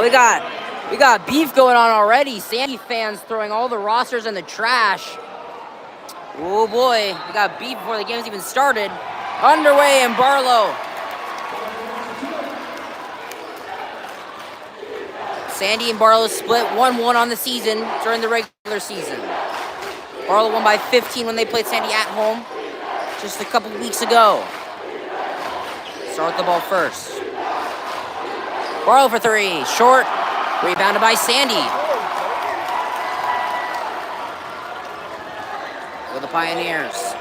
we got beef going on already. Sandy fans throwing all the rosters in the trash. Oh boy, we got beef before the game's even started. Underway in Barlow. Sandy and Barlow split 1-1 on the season during the regular season. Barlow won by 15 when they played Sandy at home just a couple weeks ago. Start the ball first. Barlow for three, short, rebounded by Sandy. For the Pioneers.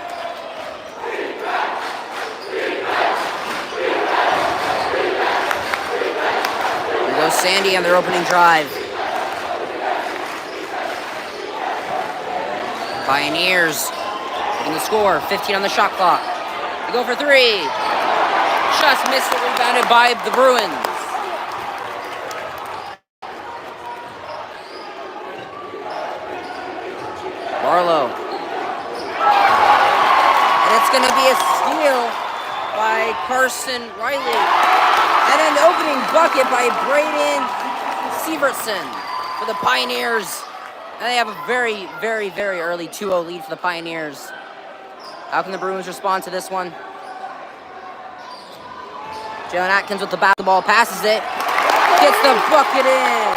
Here goes Sandy on their opening drive. Pioneers taking the score, 15 on the shot clock. They go for three. Just missed it, rebounded by the Bruins. Barlow. And it's going to be a steal by Carson Riley. And then the opening bucket by Braden Severson for the Pioneers. And they have a very, very, very early 2-0 lead for the Pioneers. How can the Bruins respond to this one? Jalen Atkins with the basketball, passes it. Gets the bucket in.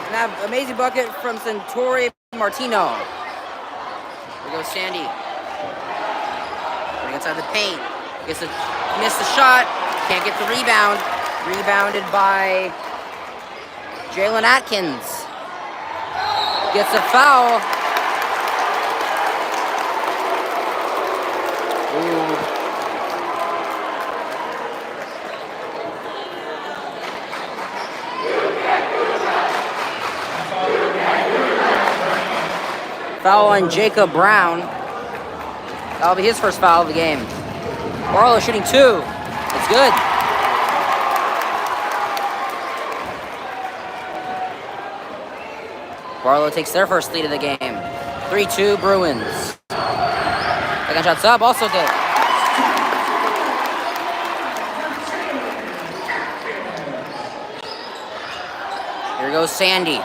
And that amazing bucket from Centauri Martino. Here goes Sandy. Right inside the paint. Missed the shot. Can't get the rebound. Rebounded by Jalen Atkins. Gets a foul. Ooh. Foul on Jacob Brown. That'll be his first foul of the game. Barlow shooting two. It's good. Barlow takes their first lead of the game. 3-2 Bruins. Second shot's up, also good. Here goes Sandy.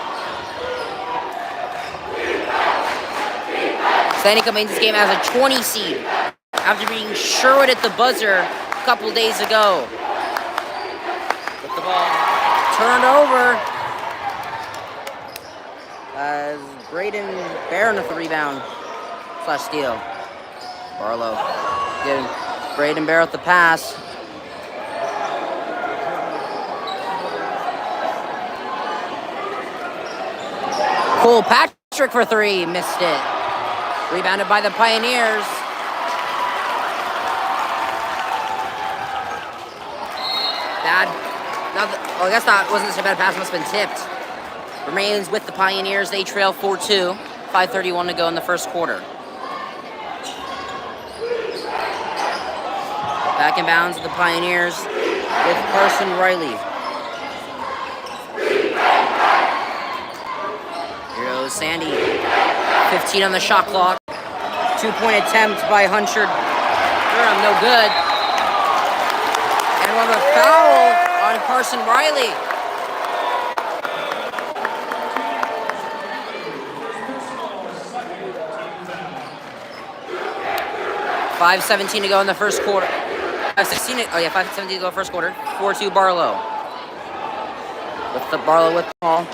Sandy coming into this game as a 20 seed after beating Sherwood at the buzzer a couple days ago. With the ball turned over as Braden Barron with the rebound / steal. Barlow giving Braden Barron the pass. Cole Patrick for three, missed it. Rebounded by the Pioneers. I guess that wasn't such a bad pass, must have been tipped. Remains with the Pioneers. They trail 4-2. 5:31 to go in the first quarter. Back in bounds with the Pioneers with Carson Riley. Here goes Sandy. 15 on the shot clock. 2-point attempt by Hunchard. Durham, no good. And we'll have a foul on Carson Riley. $5:17 to go in the first quarter. 5:17 to go first quarter. 4-2 Barlow. With the Barlow with the ball.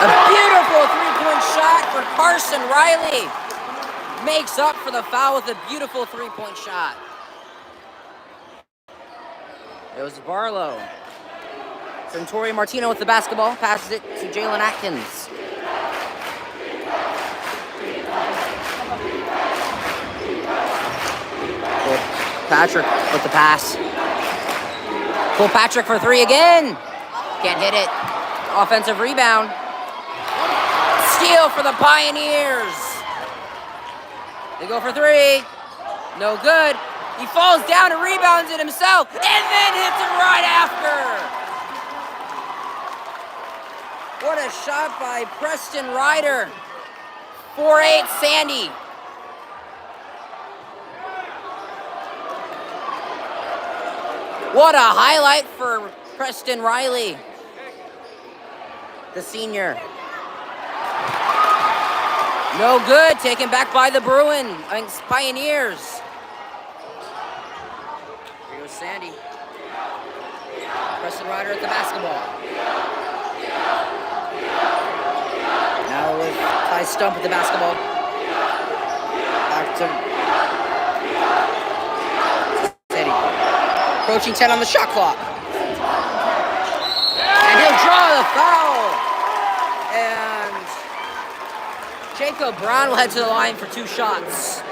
A beautiful three-point shot for Carson Riley. Makes up for the foul with a beautiful three-point shot. It was Barlow. Centauri Martino with the basketball. Passes it to Jalen Atkins. Cole Patrick with the pass. Cole Patrick for three again. Can't hit it. Offensive rebound. Steal for the Pioneers. They go for three. No good. He falls down and rebounds it himself, and then hits it right after. What a shot by Preston Ryder. 4-8 Sandy. What a highlight for Preston Riley, the senior. No good, taken back by the Pioneers. Here goes Sandy. Preston Ryder at the basketball. Now with Ty Stump at the basketball. Back to Sandy. Approaching 10 on the shot clock. And he'll draw the foul. And Jacob Brown will head to the line for 2 shots.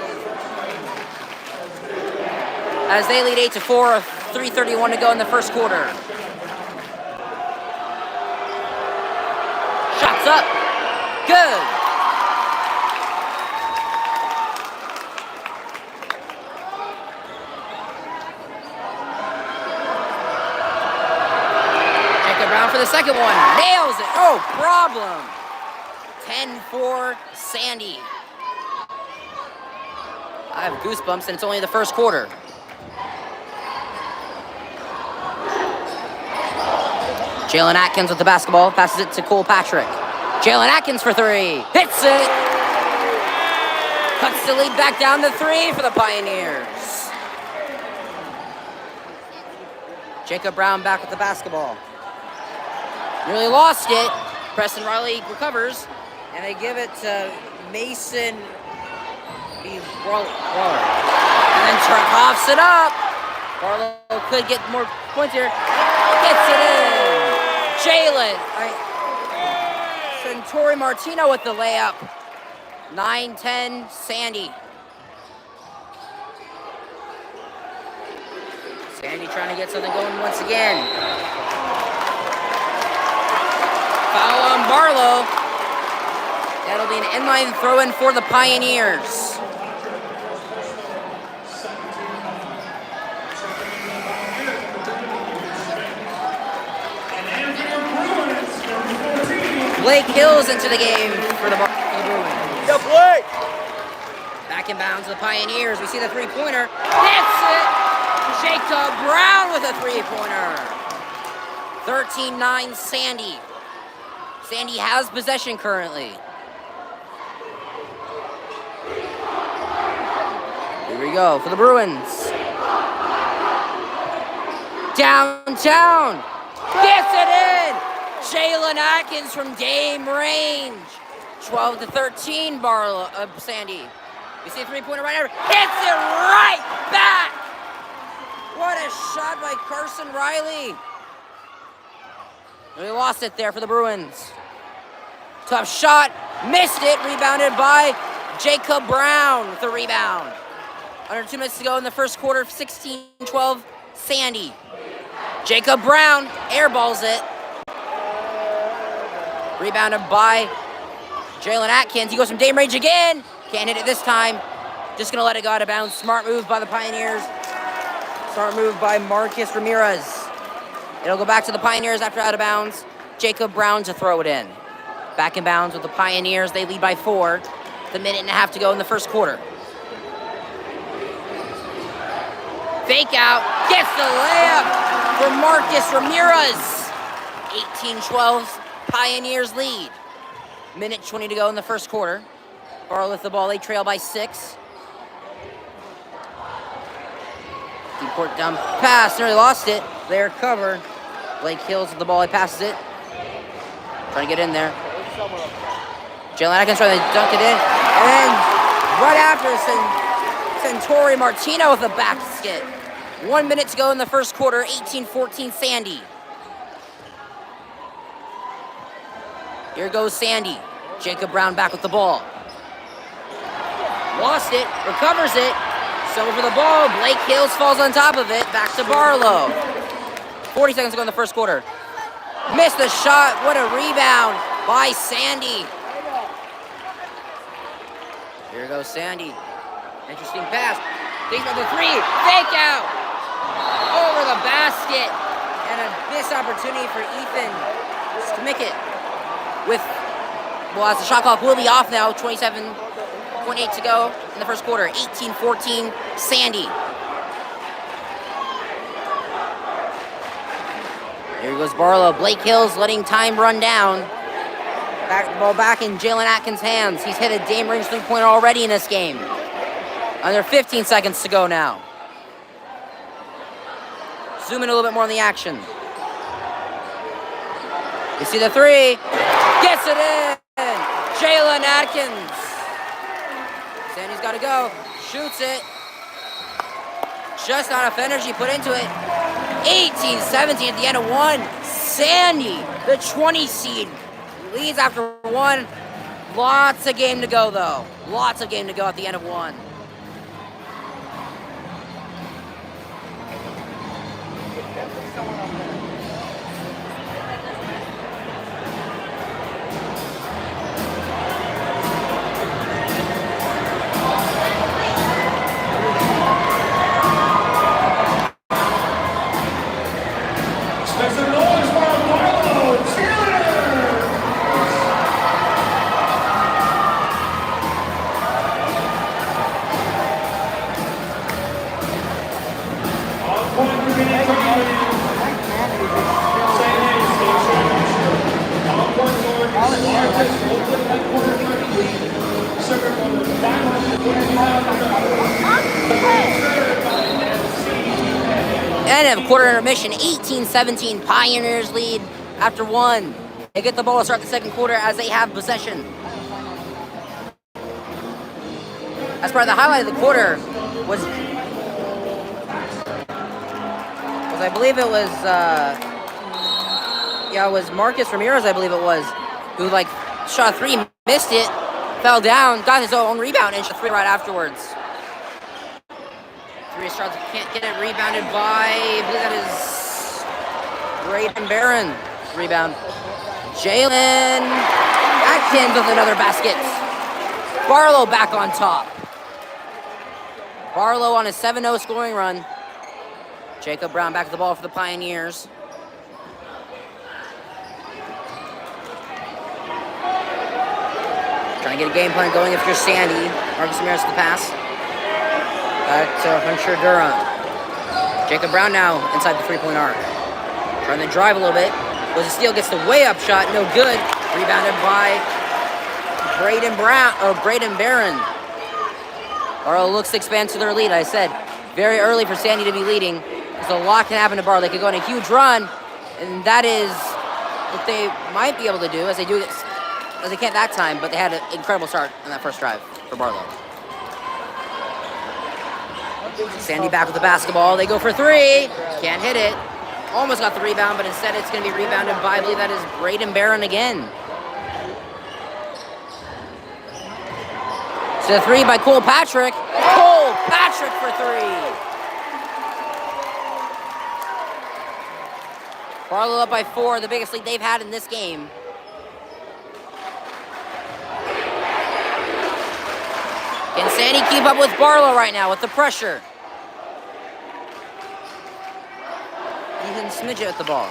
As they lead 8-4, 3:31 to go in the first quarter. Shots up. Good. Jacob Brown for the second one. Nails it. Oh, problem. 10-4 Sandy. I have goosebumps, and it's only the first quarter. Jalen Atkins with the basketball, passes it to Cole Patrick. Jalen Atkins for 3, hits it! Cuts the lead back down to 3 for the Pioneers. Jacob Brown back with the basketball. Nearly lost it. Preston Riley recovers, and they give it to Mason Barlow. And then Turkoffs it up. Barlow could get more points here. Gets it in. Jalen. Centauri Martino with the layup. 9-10 Sandy. Sandy trying to get something going once again. Foul on Barlow. That'll be an inline throw-in for the Pioneers. Blake Hills into the game for the Bruins. Yo, Blake! Back in bounds to the Pioneers. We see the three-pointer. Hits it! Jacob Brown with a three-pointer. 13-9 Sandy. Sandy has possession currently. Here we go for the Bruins. Downtown. Gets it in! Jalen Atkins from Dame range. 12-13 Barlow, Sandy. You see a three-pointer right there. Hits it right back! What a shot by Carson Riley. We lost it there for the Bruins. Tough shot, missed it, rebounded by Jacob Brown with the rebound. Under 2 minutes to go in the first quarter, 16-12 Sandy. Jacob Brown airballs it. Rebounded by Jalen Atkins. He goes from Dame range again. Can't hit it this time. Just gonna let it go out of bounds. Smart move by the Pioneers. Smart move by Marcus Ramirez. It'll go back to the Pioneers after out of bounds. Jacob Brown to throw it in. Back in bounds with the Pioneers. They lead by 4. The minute and a half to go in the first quarter. Fake out. Gets the layup for Marcus Ramirez. 18-12. Pioneers lead. Minute 20 to go in the first quarter. Barlow with the ball. They trail by 6. Deep court down pass. Nearly lost it. They recover. Blake Hills with the ball. He passes it. Trying to get in there. Jalen Atkins trying to dunk it in. And right after, Centauri Martino with the basket. 1 minute to go in the first quarter. 18-14 Sandy. Here goes Sandy. Jacob Brown back with the ball. Lost it. Recovers it. So for the ball, Blake Hills falls on top of it. Back to Barlow. 40 seconds to go in the first quarter. Missed the shot. What a rebound by Sandy. Here goes Sandy. Interesting pass. Takes out the 3. Fake out. Over the basket. And a missed opportunity for Ethan Smickett. with, well, as the shot clock will be off now, 27.8 to go in the first quarter. 18-14, Sandy. Here goes Barlow. Blake Hills letting time run down. Ball back in Jalen Atkins' hands. He's hit a Dame range three-pointer already in this game. Under 15 seconds to go now. Zoom in a little bit more on the action. You see the three. Gets it in. Jalen Atkins. Sandy's got to go. Shoots it. Just not enough energy put into it. 18-17 at the end of one. Sandy, the 20 seed, leads after one. Lots of game to go, though. Lots of game to go at the end of one. End of quarter intermission, 18-17, Pioneers lead after one. They get the ball to start the second quarter as they have possession. As part of the highlight of the quarter was I believe it was, it was Marcus Ramirez, I believe it was, who shot a three, missed it, fell down, got his own rebound, and shot three right afterwards. Three shots, can't get it, rebounded by, I believe that is Braden Barron. Rebound. Jalen Atkins with another basket. Barlow back on top. Barlow on a 7-0 scoring run. Jacob Brown back to the ball for the Pioneers. Trying to get a game plan going if you're Sandy. Marcus Ramirez to the pass. Back to Hunter Durham. Jacob Brown now inside the three-point arc. Trying to drive a little bit. Was a steal, gets the way-up shot, no good. Rebounded by Braden Barron. Barlow looks to expand to their lead. I said, very early for Sandy to be leading. So a lot can happen to Barlow. They could go on a huge run, and that is what they might be able to do, as they can't that time, but they had an incredible start on that first drive for Barlow. Sandy back with the basketball. They go for three. Can't hit it. Almost got the rebound, but instead it's going to be rebounded by, I believe that is Braden Barron again. So the three by Cole Patrick. Cole Patrick for three. Barlow up by 4, the biggest lead they've had in this game. Can Sandy keep up with Barlow right now with the pressure? Ethan Smidget with the ball.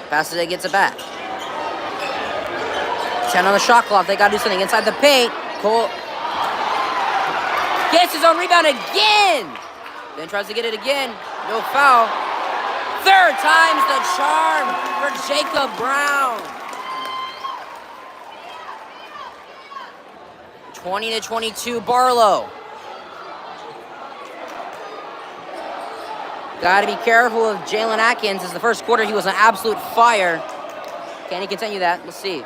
Passes it, gets it back. 10 on the shot clock. They got to do something inside the paint. Cole gets his own rebound again. Then tries to get it again. No foul. Third time's the charm for Jacob Brown. 20-22 Barlow. Got to be careful of Jalen Atkins. As the first quarter, he was an absolute fire. Can he continue that? Let's see.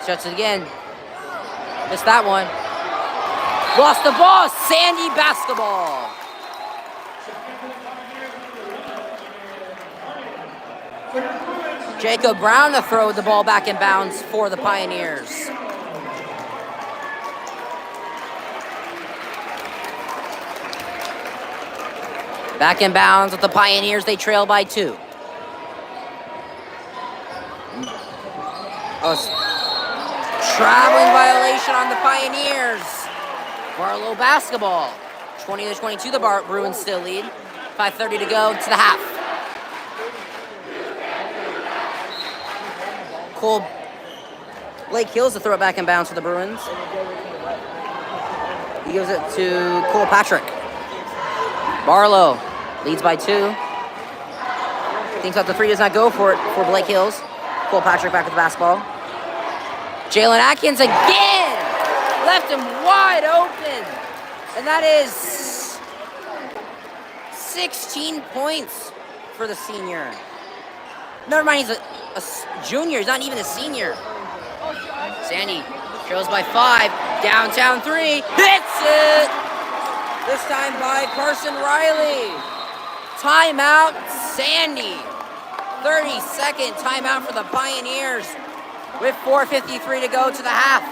Shuts it again. Missed that one. Lost the ball. Sandy basketball. Jacob Brown to throw the ball back in bounds for the Pioneers. Back in bounds with the Pioneers. They trail by 2. Traveling violation on the Pioneers. Barlow basketball. 20-22, the Bruins still lead. 5:30 to go to the half. Blake Hills to throw it back in bounds for the Bruins. He gives it to Cole Patrick. Barlow leads by 2. Thinks out the 3, does not go for it for Blake Hills. Cole Patrick back with the basketball. Jalen Atkins again! Left him wide open. And that is 16 points for the senior. Never mind, he's a junior. He's not even a senior. Sandy trails by 5. Downtown 3. Hits it! This time by Carson Riley. Timeout, Sandy. 30-second timeout for the Pioneers with 4:53 to go to the half.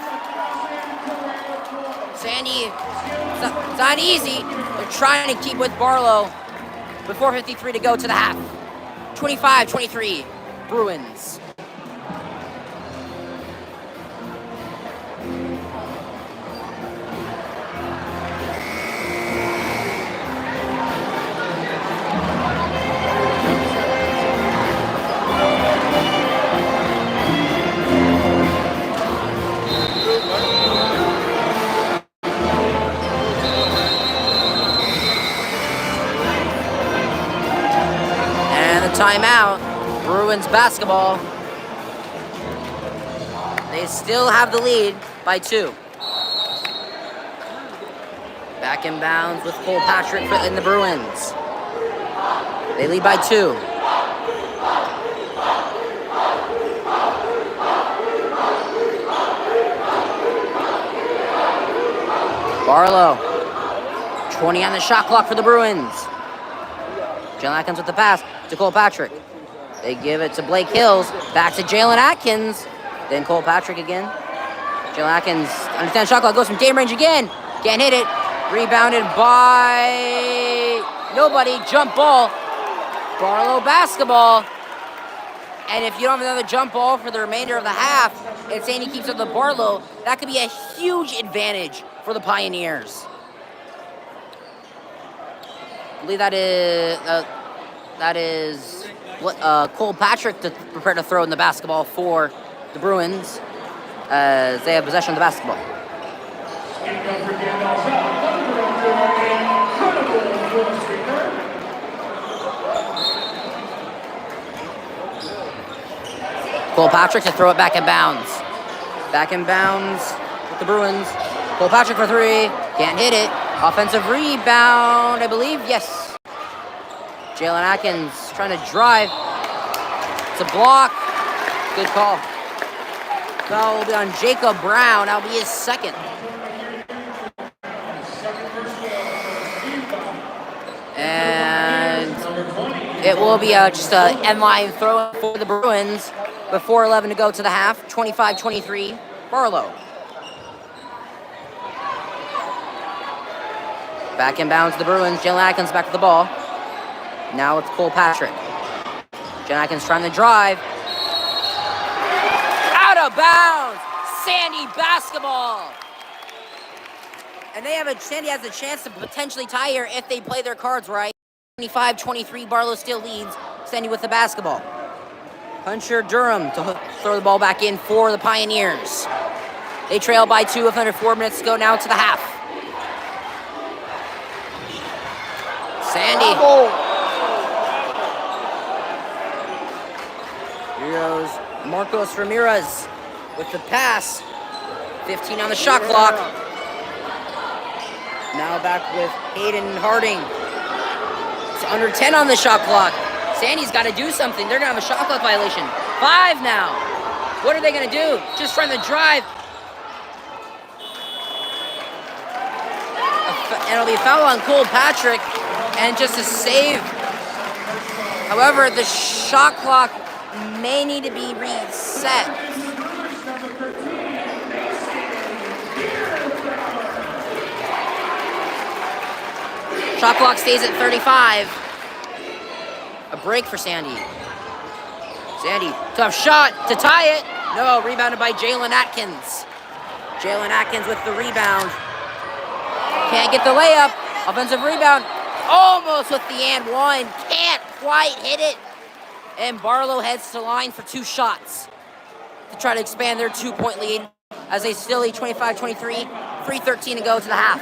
Sandy, it's not easy. They're trying to keep with Barlow with 4:53 to go to the half. 25-23, Bruins. Timeout, Bruins basketball. They still have the lead by 2. Back in bounds with Cole Patrick in the Bruins. They lead by 2. Barlow, 20 on the shot clock for the Bruins. Jalen Atkins with the pass to Cole Patrick. They give it to Blake Hills. Back to Jalen Atkins. Then Cole Patrick again. Jalen Atkins understands shot clock. Goes from game range again. Can't hit it. Rebounded by nobody. Jump ball. Barlow basketball. And if you don't have another jump ball for the remainder of the half, and Sandy keeps up the Barlow, that could be a huge advantage for the Pioneers. I believe that is what Cole Patrick to prepare to throw in the basketball for the Bruins as they have possession of the basketball. Cole Patrick to throw it back in bounds. Back in bounds with the Bruins. Cole Patrick for 3. Can't hit it. Offensive rebound, I believe. Yes. Jalen Atkins trying to drive. It's a block. Good call. Foul will be on Jacob Brown. That'll be his second. And it will be just an end-line throw for the Bruins with 4:11 to go to the half. 25-23, Barlow. Back in bounds to the Bruins. Jalen Atkins back to the ball. Now it's Cole Patrick. Jalen Atkins trying to drive. Out of bounds! Sandy basketball! And Sandy has a chance to potentially tie here if they play their cards right. 25-23, Barlow still leads. Sandy with the basketball. Puncher Durham to throw the ball back in for the Pioneers. They trail by 2 with under 4 minutes to go now to the half. Sandy. Here goes Marcos Ramirez with the pass. 15 on the shot clock. Now back with Hayden Harding. It's under 10 on the shot clock. Sandy's got to do something. They're going to have a shot clock violation. 5 now. What are they going to do? Just trying to drive. And it'll be a foul on Cole Patrick. And just a save. However, the shot clock may need to be reset. Shot clock stays at 35. A break for Sandy. Sandy, tough shot to tie it. No, rebounded by Jalen Atkins. Jalen Atkins with the rebound. Can't get the layup. Offensive rebound. Almost with the and one. Can't quite hit it. And Barlow heads to line for 2 shots. to try to expand their 2-point lead as they still lead 25-23, 3:13 to go to the half.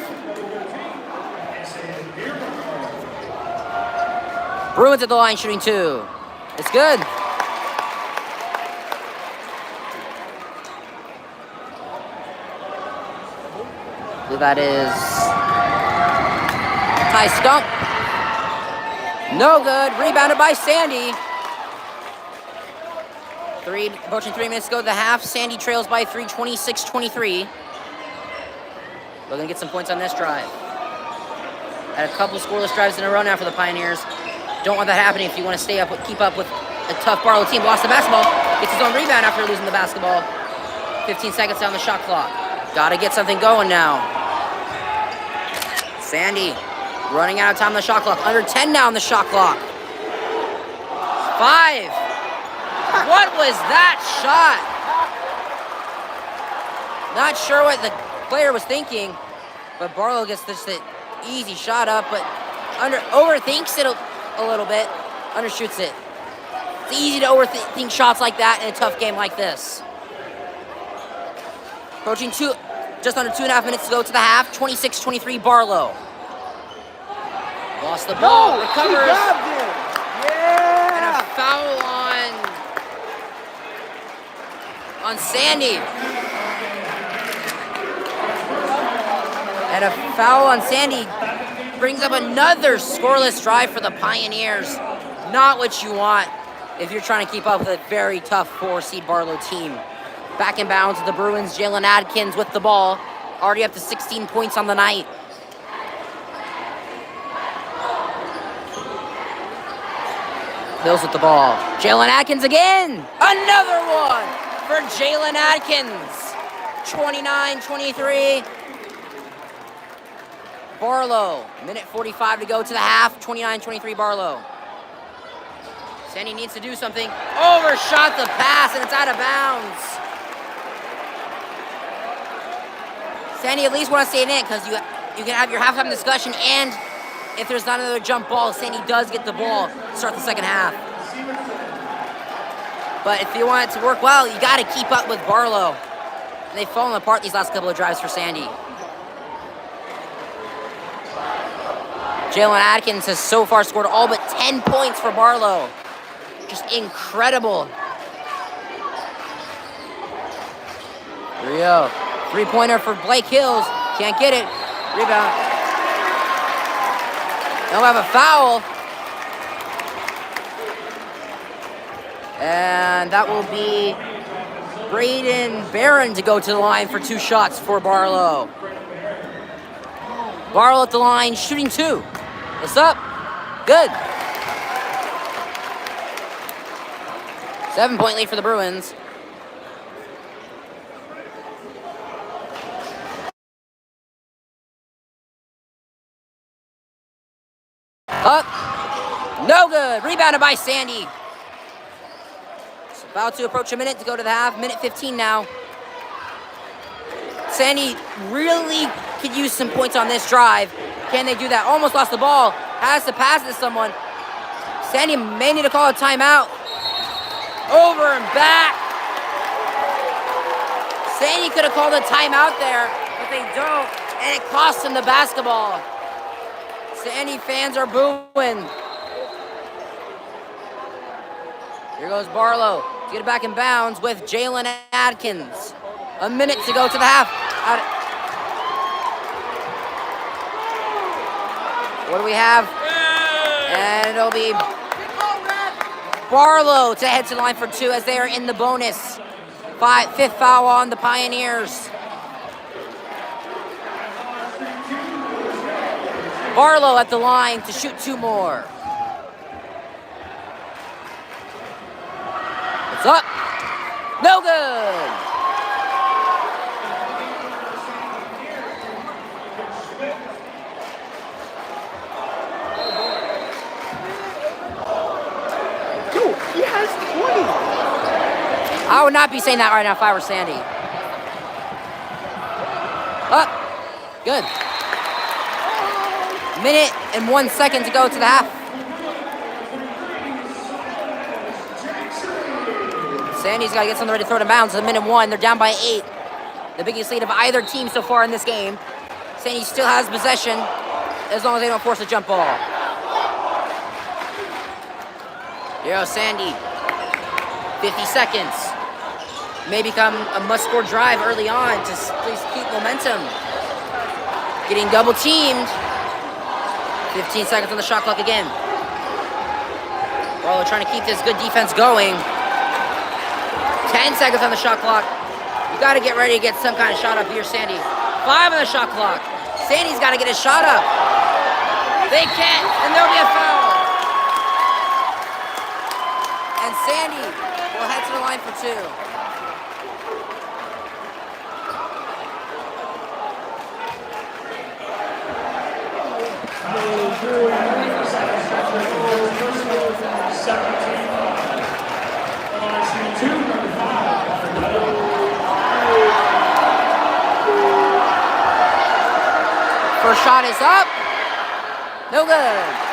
Bruins at the line shooting 2. It's good. I believe that is Ty Stump. No good. Rebounded by Sandy. Approaching 3 minutes to go to the half. Sandy trails by 3, 26-23. Looking to get some points on this drive. Had a couple scoreless drives in a row now for the Pioneers. Don't want that happening if you want to keep up with a tough Barlow team. Lost the basketball. Gets his own rebound after losing the basketball. 15 seconds on the shot clock. Gotta get something going now. Sandy running out of time on the shot clock. Under 10 now on the shot clock. 5. What was that shot? Not sure what the player was thinking, but Barlow gets this easy shot up, but overthinks it a little bit, undershoots it. It's easy to overthink shots like that in a tough game like this. Approaching just under 2.5 minutes to go to the half. 26-23 Barlow. Lost the ball, recovers. Yeah. And a foul on Sandy. And a foul on Sandy brings up another scoreless drive for the Pioneers. Not what you want if you're trying to keep up with a very tough 4-seed Barlow team. Back in bounds to the Bruins, Jalen Adkins with the ball. Already up to 16 points on the night. Mills with the ball. Jalen Adkins again. Another one for Jalen Adkins. 29-23. Barlow. Minute 45 to go to the half. 29-23 Barlow. Sandy needs to do something. Overshot the pass and it's out of bounds. Sandy at least want to stay in it because you can have your halftime discussion, and if there's not another jump ball, Sandy does get the ball to start the second half. But if you want it to work well, you got to keep up with Barlow. They've fallen apart these last couple of drives for Sandy. Jalen Adkins has so far scored all but 10 points for Barlow. Just incredible. Here we go. 3-pointer for Blake Hills. Can't get it. Rebound. They'll have a foul. And that will be Braden Barron to go to the line for 2 shots for Barlow. Barlow at the line, shooting 2. It's up. Good. 7-point lead for the Bruins. Up. No good. Rebounded by Sandy. It's about to approach a minute to go to the half. Minute 15 now. Sandy really could use some points on this drive. Can they do that? Almost lost the ball. Has to pass it to someone. Sandy may need to call a timeout. Over and back. Sandy could have called a timeout there, but they don't, and it costs them the basketball. Sandy fans are booing. Here goes Barlow to get it back in bounds with Jalen Adkins. A minute to go to the half. What do we have? And it'll be Barlow to head to the line for 2 as they are in the bonus. 5th foul on the Pioneers. Barlow at the line to shoot 2 more. It's up. No good. Dude, he has 20. I would not be saying that right now if I were Sandy. Up. Good. Minute and 1 second to go to the half. Sandy's got to get something ready to throw it in bounds. It's a minute 1. They're down by 8. The biggest lead of either team so far in this game. Sandy still has possession as long as they don't force a jump ball. Here goes Sandy. 50 seconds. May become a must-score drive early on to please keep momentum. Getting double teamed. 15 seconds on the shot clock again. Barlow trying to keep this good defense going. 10 seconds on the shot clock. You got to get ready to get some kind of shot up here, Sandy. 5 on the shot clock. Sandy's got to get his shot up. They can't, and there'll be a foul. And Sandy will head to the line for 2. First shot is up. No good.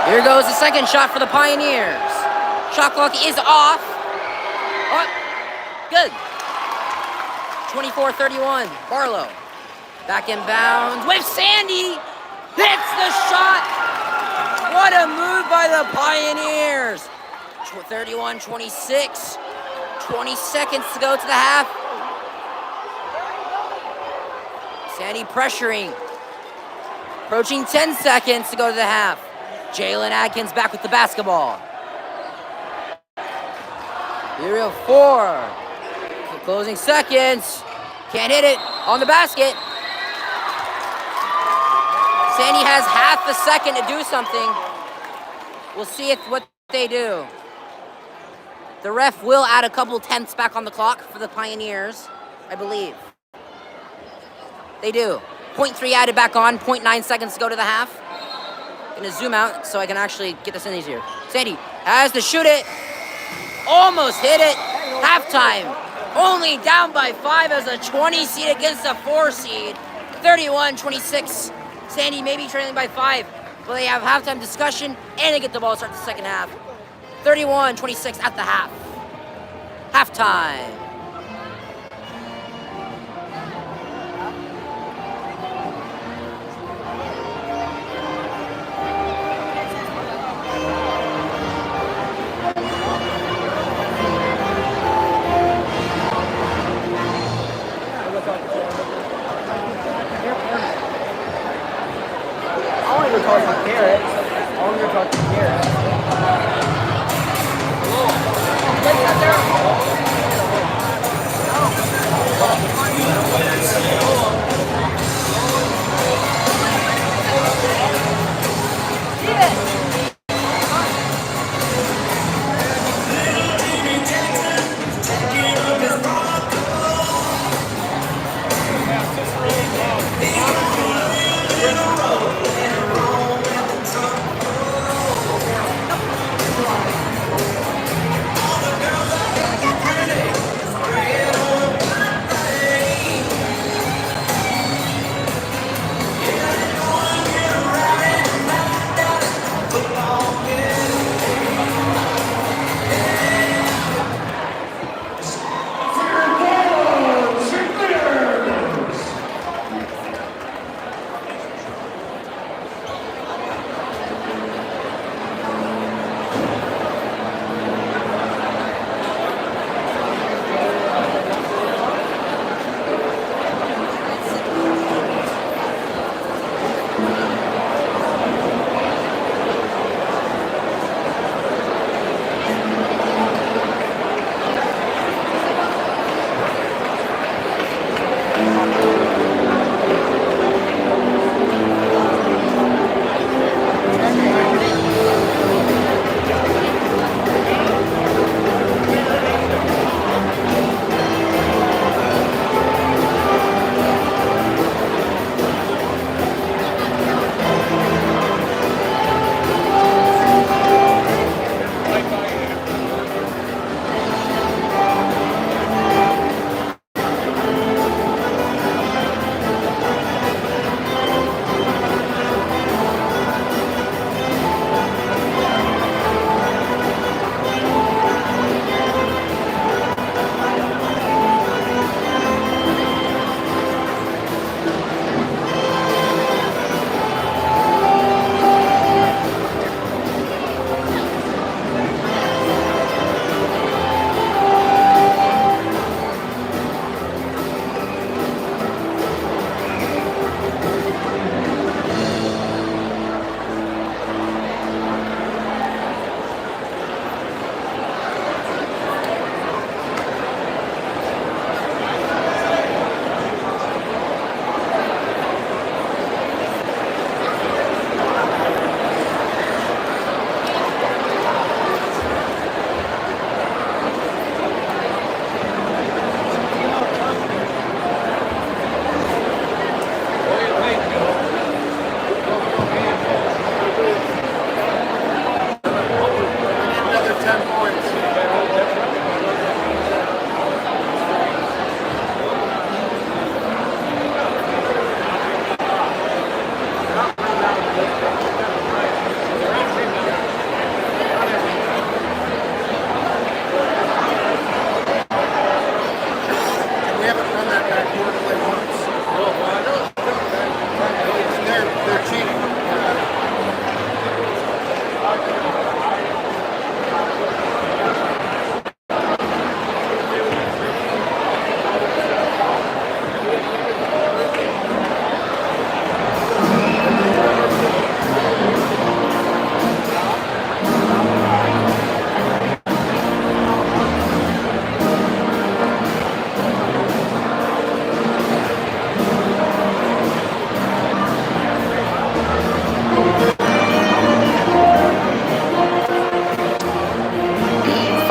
Here goes the second shot for the Pioneers. Shot clock is off. Oh, good. 24-31, Barlow. Back in bounds with Sandy. Hits the shot. What a move by the Pioneers. 31-26. 20 seconds to go to the half. Sandy pressuring. Approaching 10 seconds to go to the half. Jalen Adkins back with the basketball. Here we go, 4. Closing seconds. Can't hit it on the basket. Sandy has half a second to do something. We'll see what they do. The ref will add a couple tenths back on the clock for the Pioneers, I believe. They do. 0.3 added back on, 0.9 seconds to go to the half. Gonna zoom out so I can actually get this in easier. Sandy has to shoot it. Almost hit it. Halftime. Only down by 5 as a 20 seed against a 4 seed. 31-26. Sandy may be trailing by 5, but they have halftime discussion and they get the ball to start the second half. 31-26 at the half. Halftime.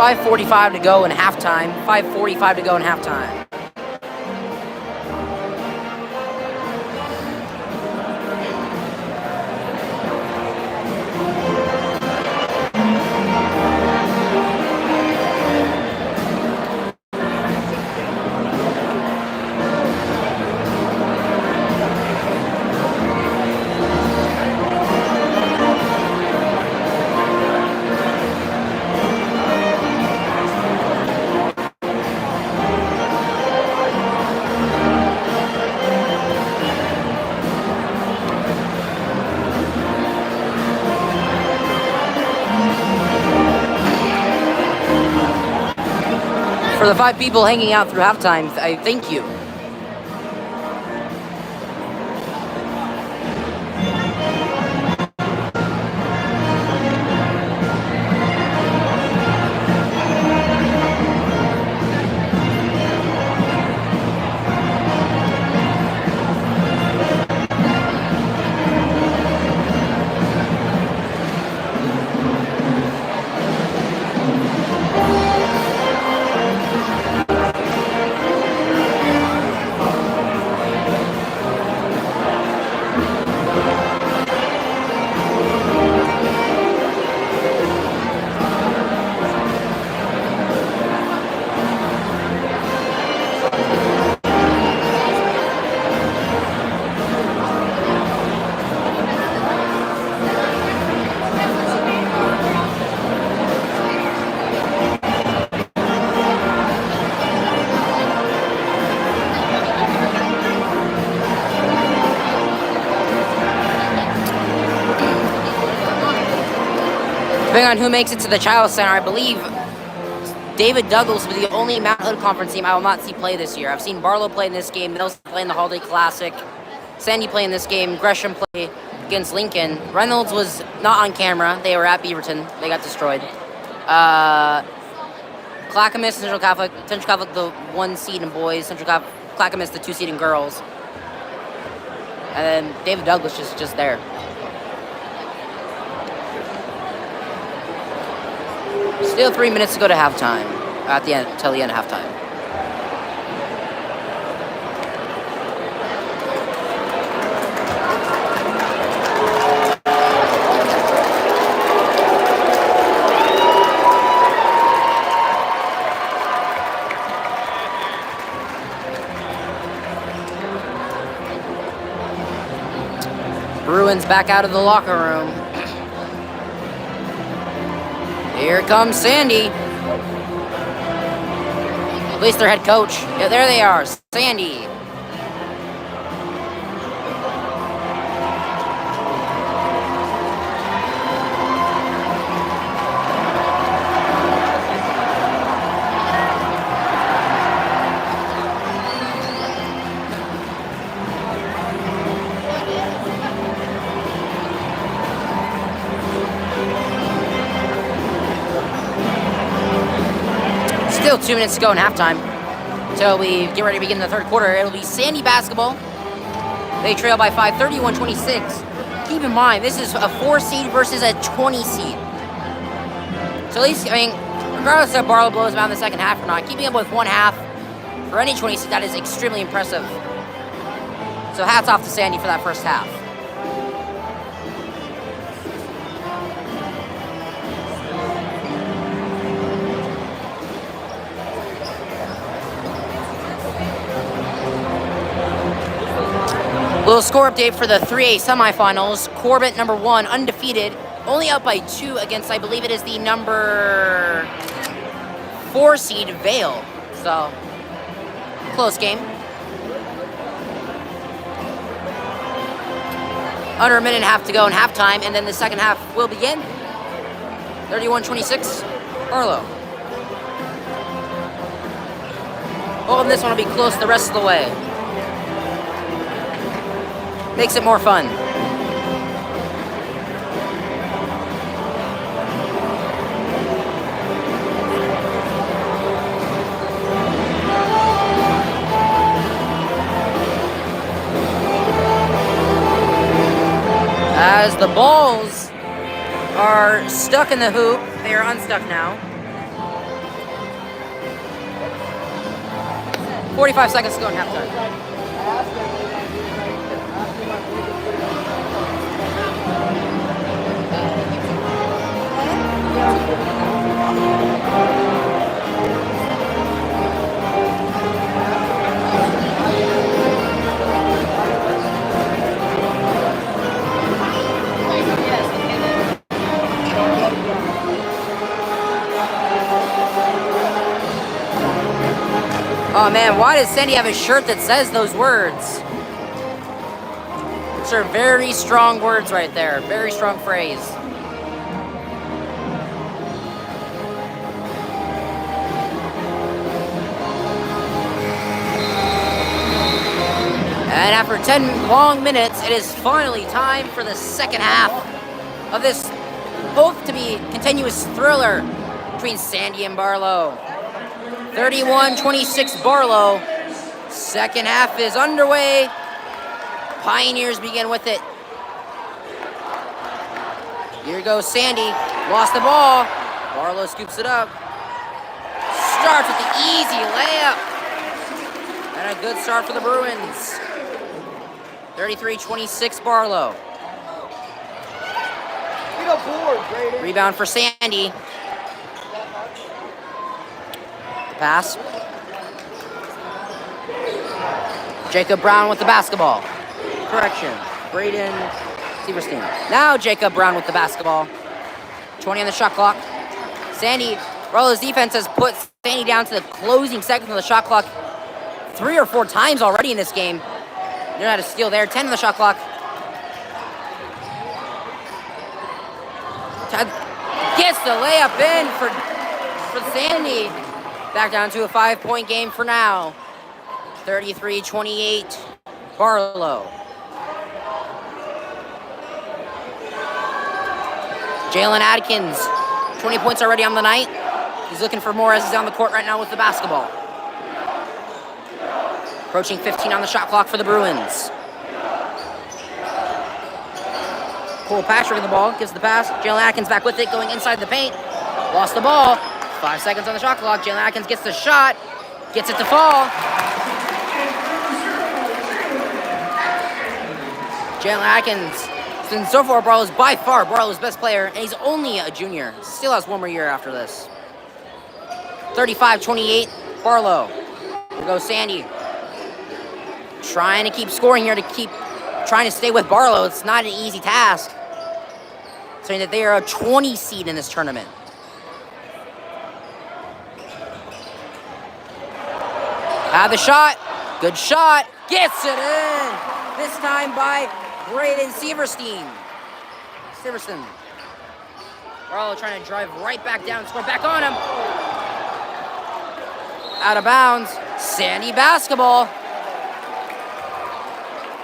5:45 to go in halftime. 5:45 to go in halftime. For the 5 people hanging out through halftime, I thank you. Depending on who makes it to the Child Center, I believe David Douglas will be the only Mount Hood Conference team I will not see play this year. I've seen Barlow play in this game, Mills play in the Holiday Classic, Sandy play in this game, Gresham play against Lincoln. Reynolds was not on camera. They were at Beaverton. They got destroyed. Clackamas, Central Catholic, the 1 seed in boys, Clackamas the 2 seed in girls. And then David Douglas just there. Still 3 minutes to go to halftime. Till the end of halftime. Bruins back out of the locker room. Here comes Sandy. At least their head coach. Yeah, there they are, Sandy. Still 2 minutes to go in halftime until we get ready to begin the third quarter. It'll be Sandy basketball. They trail by 5, 31-26. Keep in mind, this is a 4 seed versus a 20 seed. So at least, I mean, regardless if Barlow blows them out in the second half or not, keeping up with 1 half for any 20 seed, that is extremely impressive. So hats off to Sandy for that first half. Little score update for the 3A semifinals. Corbett, number 1, undefeated. Only up by 2 against, I believe it is the number 4 seed, Vale. So, close game. Under a minute and a half to go in halftime, and then the second half will begin. 31-26, Barlow. Hoping this one will be close the rest of the way. Makes it more fun. As the balls are stuck in the hoop, they are unstuck now. 45 seconds to go in halftime. Oh man, why does Sandy have a shirt that says those words? Those are very strong words right there. Very strong phrase. And after 10 long minutes, it is finally time for the second half of this both to be continuous thriller between Sandy and Barlow. 31-26 Barlow. Second half is underway. Pioneers begin with it. Here goes Sandy. Lost the ball. Barlow scoops it up. Starts with the easy layup. And a good start for the Bruins. 33-26 Barlow. Rebound for Sandy. Pass. Jacob Brown with the basketball. Correction. Braden Severstein. Now Jacob Brown with the basketball. 20 on the shot clock. Sandy, Barlow's defense has put Sandy down to the closing seconds of the shot clock 3 or 4 times already in this game. They know how to steal there. 10 on the shot clock. Gets the layup in for Sandy. Back down to a 5-point game for now. 33-28 Barlow. Jalen Adkins, 20 points already on the night. He's looking for more as he's on the court right now with the basketball. Approaching 15 on the shot clock for the Bruins. Cole Patrick in the ball, gives the pass. Jalen Atkins back with it, going inside the paint. Lost the ball. 5 seconds on the shot clock. Jalen Atkins gets the shot. Gets it to fall. Jalen Atkins, since so far, Barlow's by far Barlow's best player, and he's only a junior. Still has 1 more year after this. 35-28 Barlow. Here goes Sandy. Trying to keep scoring here, trying to stay with Barlow. It's not an easy task. Saying that they are a 20 seed in this tournament. Have the shot. Good shot. Gets it in. This time by Braden Severstein. Barlow trying to drive right back down and score back on him. Out of bounds. Sandy basketball.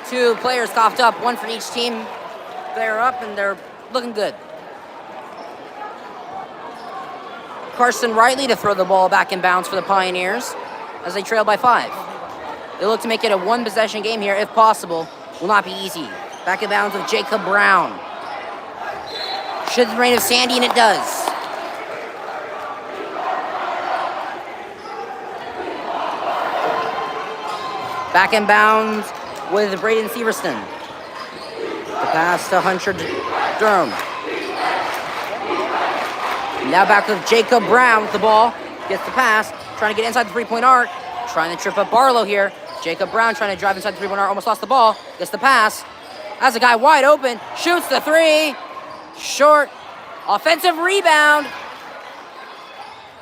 2 players coughed up, 1 for each team. They're up and they're looking good. Carson Riley to throw the ball back in bounds for the Pioneers as they trail by 5. They look to make it a 1-possession game here if possible. Will not be easy. Back in bounds with Jacob Brown. Should the rain of Sandy, and it does. Back in bounds with Braden Severstein. The pass to Hunter Durham. Now back with Jacob Brown with the ball. Gets the pass. Trying to get inside the 3-point arc. Trying to trip up Barlow here. Jacob Brown trying to drive inside the 3-point arc. Almost lost the ball. Gets the pass. Has a guy wide open. Shoots the 3. Short. Offensive rebound.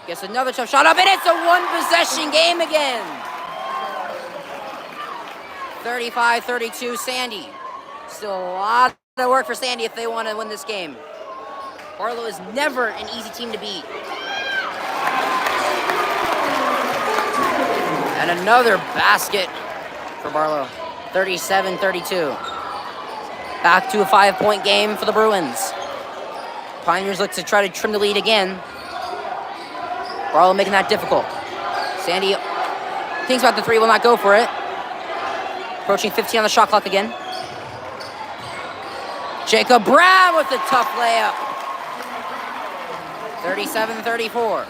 Gets another tough shot up. And it's a 1-possession game again. 35-32 Sandy. Still a lot of work for Sandy if they want to win this game. Barlow is never an easy team to beat. And another basket for Barlow. 37-32. Back to a 5-point game for the Bruins. Pioneers look to try to trim the lead again. Barlow making that difficult. Sandy thinks about the 3, will not go for it. Approaching 15 on the shot clock again. Jacob Brown with the tough layup. 37-34.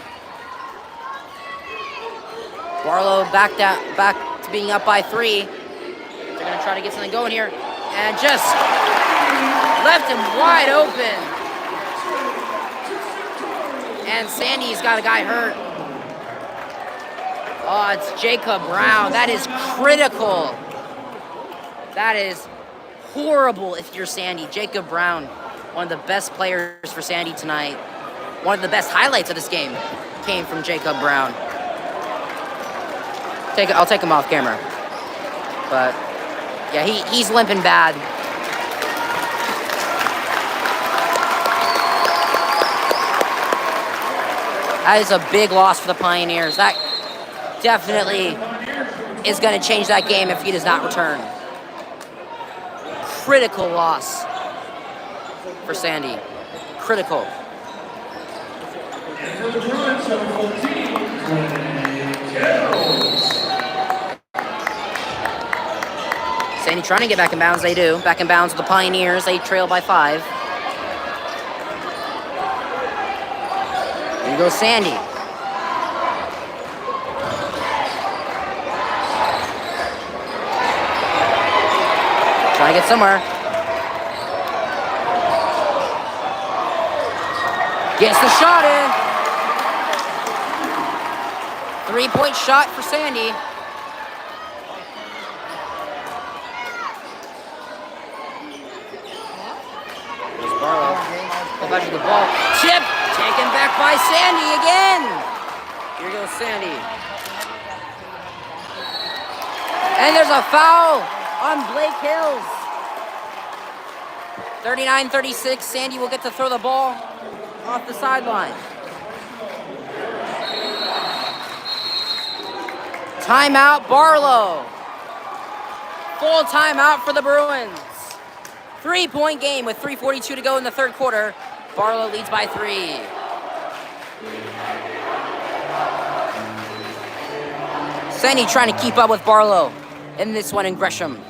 Barlow back to being up by 3. They're going to try to get something going here. And just left him wide open. And Sandy's got a guy hurt. Oh, it's Jacob Brown. That is critical. That is horrible if you're Sandy. Jacob Brown, one of the best players for Sandy tonight. One of the best highlights of this game came from Jacob Brown. I'll take him off camera. But yeah, he's limping bad. That is a big loss for the Pioneers. That definitely is going to change that game if he does not return. Critical loss for Sandy. Critical. Sandy trying to get back in bounds. They do. Back in bounds with the Pioneers. They trail by 5. Here goes Sandy. Trying to get somewhere. Gets the shot in. 3-point shot for Sandy. There's Barlow. Go back to the ball. Chip taken back by Sandy again. Here goes Sandy. And there's a foul on Blake Hills. 39-36. Sandy will get to throw the ball off the sideline. Timeout, Barlow. Full timeout for the Bruins. 3-point game with 3:42 to go in the third quarter. Barlow leads by 3. Sandy trying to keep up with Barlow in this one in Gresham.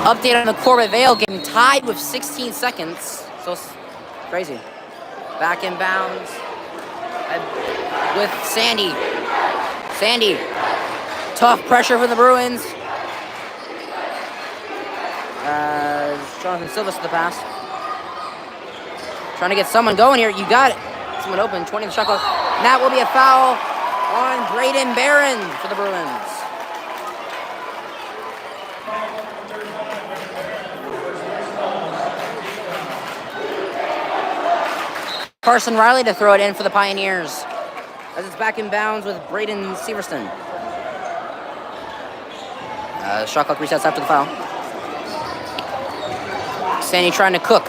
Update on the Corbett Vale game, tied with 16 seconds. So crazy. Back in bounds with Sandy. Sandy. Tough pressure from the Bruins. Jonathan Silvas to the pass. Trying to get someone going here. You got it. Someone open. 20 in the shot clock. And that will be a foul on Braden Barron for the Bruins. Carson Riley to throw it in for the Pioneers as it's back in bounds with Braden Severson. Shot clock resets after the foul. Sandy trying to cook.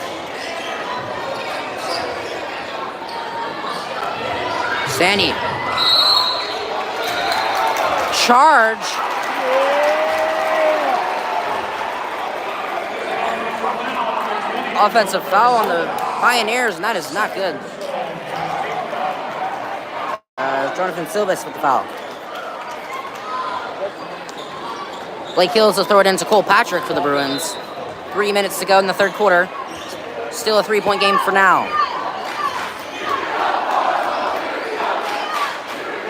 Sandy. Charge. Offensive foul on the Pioneers, and that is not good. Jonathan Silvas with the foul. Blake Hills will throw it into Cole Patrick for the Bruins. 3 minutes to go in the third quarter. Still a 3-point game for now.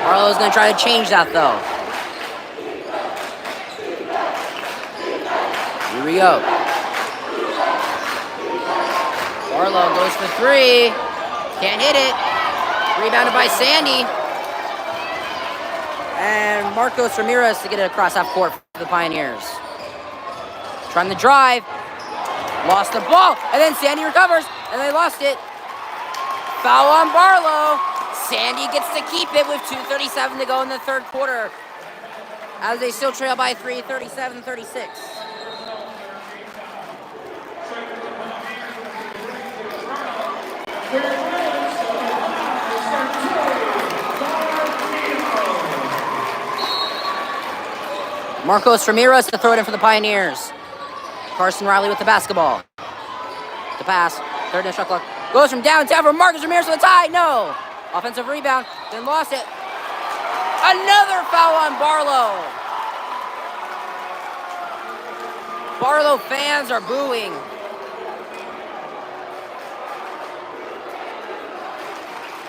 Barlow's going to try to change that, though. Here we go. Barlow goes for 3. Can't hit it. Rebounded by Sandy. And Marcos Ramirez to get it across half court for the Pioneers. Trying to drive. Lost the ball. And then Sandy recovers. And they lost it. Foul on Barlow. Sandy gets to keep it with 2:37 to go in the third quarter. As they still trail by 3, 37-36. Marcos Ramirez to throw it in for the Pioneers. Carson Riley with the basketball. The pass. Third and shot clock. Goes from downtown for Marcos Ramirez for the tie. No. Offensive rebound. Then lost it. Another foul on Barlow. Barlow fans are booing.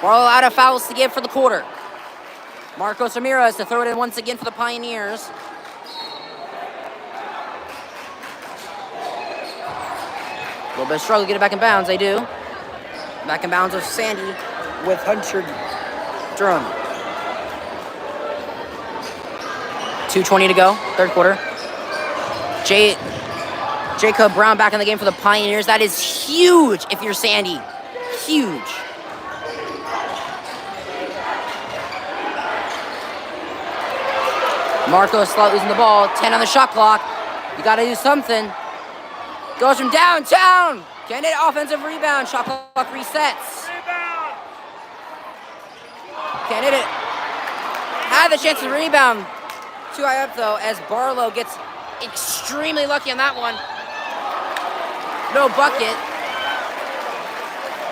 Barlow out of fouls to give for the quarter. Marcos Ramirez to throw it in once again for the Pioneers. A little bit of struggle to get it back in bounds. They do. Back in bounds of Sandy with Hunter Drum. 2:20 to go, third quarter. Jacob Brown back in the game for the Pioneers. That is huge if you're Sandy. Huge. Marcos Slot losing the ball. 10 on the shot clock. You got to do something. Goes from downtown. Can't hit offensive rebound. Shot clock resets. Can't hit it. Had the chance to rebound. Too high up though, as Barlow gets extremely lucky on that one. No bucket.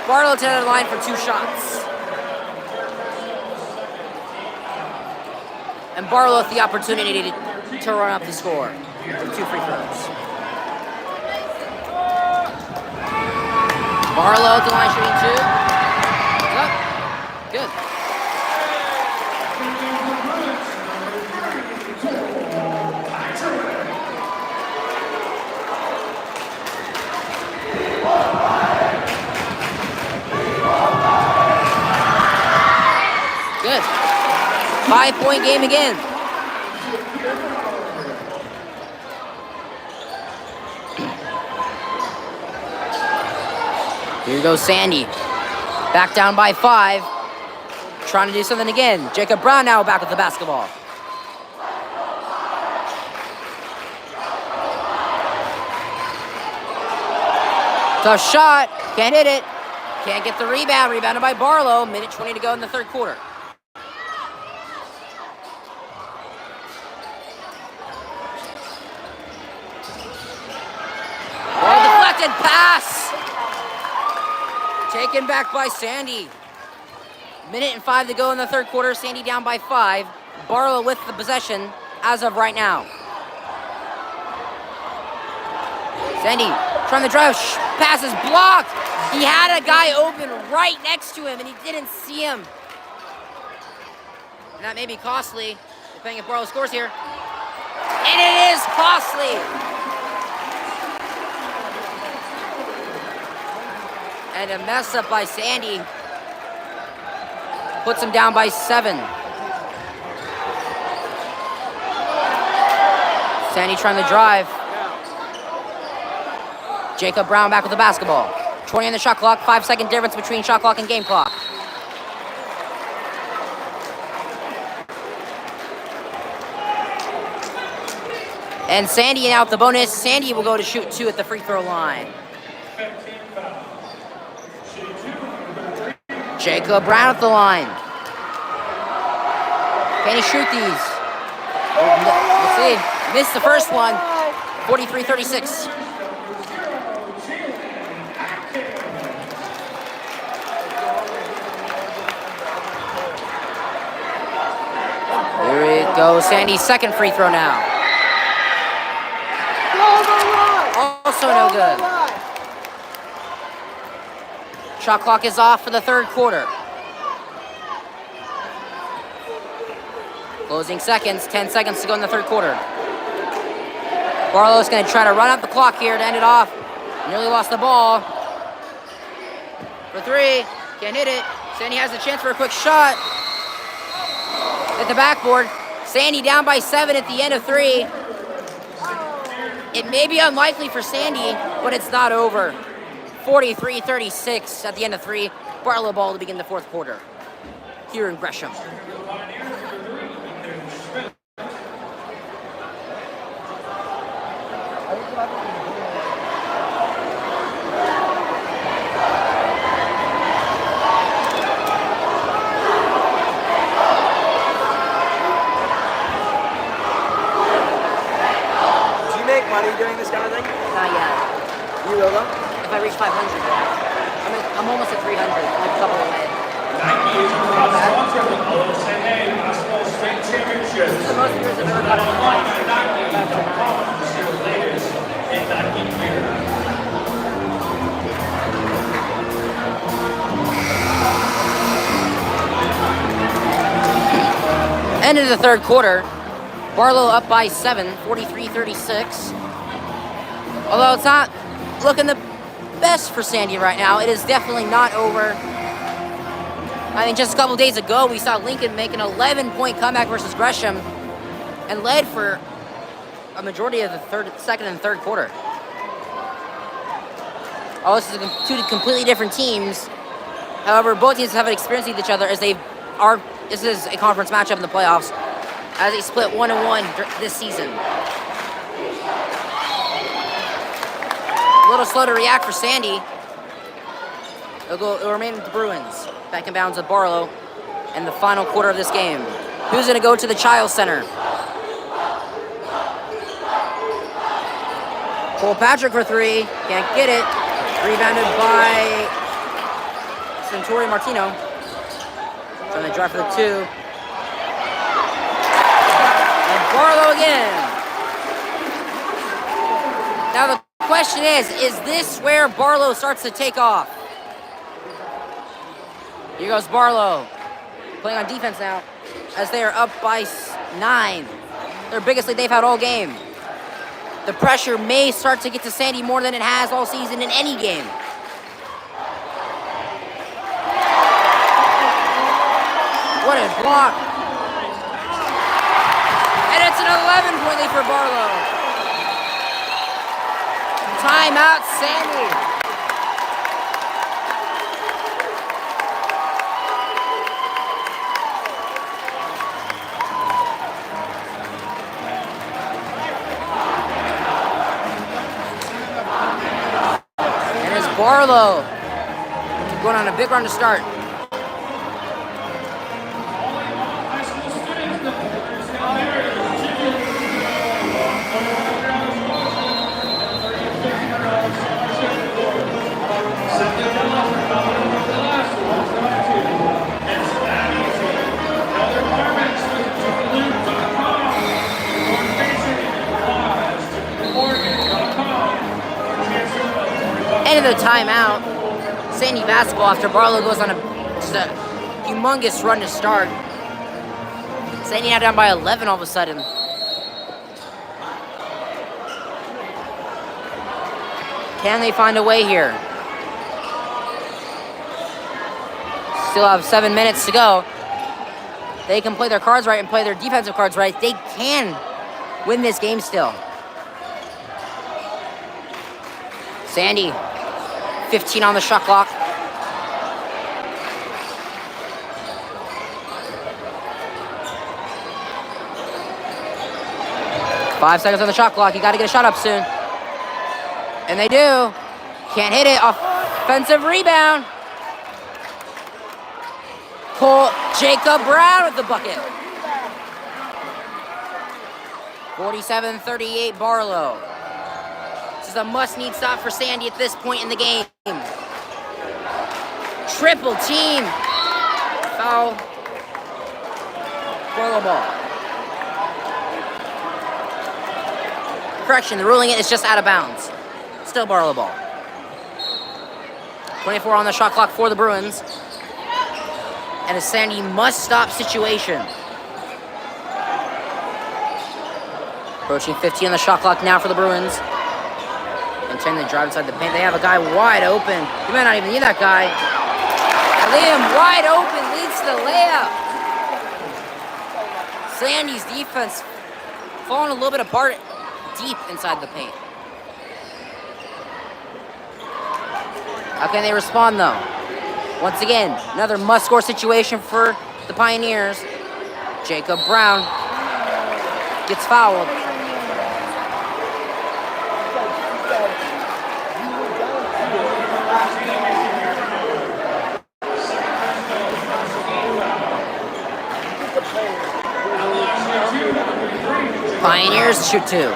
Barlow to the line for 2 shots. And Barlow with the opportunity to run up the score with 2 free throws. Barlow at the line shooting 2. Yep. Good. Good. 5-point game again. Here goes Sandy. Back down by 5. Trying to do something again. Jacob Brown now back with the basketball. Tough shot. Can't hit it. Can't get the rebound. Rebounded by Barlow. Minute 20 to go in the third quarter. Deflected pass. Taken back by Sandy. Minute and 5 to go in the third quarter. Sandy down by 5. Barlow with the possession as of right now. Sandy trying to drive. Pass is blocked. He had a guy open right next to him and he didn't see him. And that may be costly, depending if Barlow scores here. And it is costly. And a mess up by Sandy. Puts him down by 7. Sandy trying to drive. Jacob Brown back with the basketball. 20 on the shot clock. 5-second difference between shot clock and game clock. And Sandy out the bonus. Sandy will go to shoot 2 at the free throw line. Jacob Brown at the line. Can he shoot these? Let's see. Missed the first one. 43-36. Here it goes. Sandy's second free throw now. Also no good. Shot clock is off for the third quarter. Closing seconds, 10 seconds to go in the third quarter. Barlow's going to try to run out the clock here to end it off. Nearly lost the ball. For 3, can't hit it. Sandy has a chance for a quick shot. At the backboard. Sandy down by 7 at the end of 3. It may be unlikely for Sandy, but it's not over. 43-36 at the end of 3. Barlow ball to begin the fourth quarter. Here in Gresham. are you doing this kind of thing? Not yet. You will though? If I reach 500, yeah. I'm almost at 300, like a couple away. This is the most years I've ever got in my End of the third quarter. Barlow up by 7, 43-36. Although it's not looking the best for Sandy right now, it is definitely not over. I think just a couple days ago, we saw Lincoln make an 11-point comeback versus Gresham and led for a majority of the second and third quarter. Oh, this is two completely different teams. However, both teams have experience with each other as this is a conference matchup in the playoffs as they split 1-1 this season. A little slow to react for Sandy. It'll remain with the Bruins. Back in bounds with Barlow in the final quarter of this game. Who's going to go to the Child Center? Cole Patrick for 3. Can't get it. Rebounded by Centuri Martino. Trying to drive for the 2. And Barlow again. Now the question is this where Barlow starts to take off? Here goes Barlow, playing on defense now, as they are up by 9. Their biggest lead they've had all game. The pressure may start to get to Sandy more than it has all season in any game. What a block. And it's an 11-point lead for Barlow. Timeout, Sandy. Barlow going on a big run to start. End of the timeout. Sandy basketball after Barlow goes on just a humongous run to start. Sandy now down by 11 all of a sudden. Can they find a way here? Still have 7 minutes to go. They can play their cards right and play their defensive cards right. They can win this game still. Sandy, 15 on the shot clock. Five seconds on the shot clock. You got to get a shot up soon. And they do. Can't hit it. Offensive rebound. Jacob Brown with the bucket. 47-38 Barlow. This is a must-need stop for Sandy at this point in the game. Triple team. Foul. Barlow ball. Correction, the ruling is just out of bounds. Still Barlow ball. 24 on the shot clock for the Bruins. And a Sandy must-stop situation. Approaching 15 on the shot clock now for the Bruins. Intending to drive inside the paint. They have a guy wide open. You might not even need that guy. Liam wide open leads to the layup. Sandy's defense falling a little bit apart deep inside the paint. How can they respond though? Once again, another must-score situation for the Pioneers. Jacob Brown gets fouled. Pioneers shoot 2.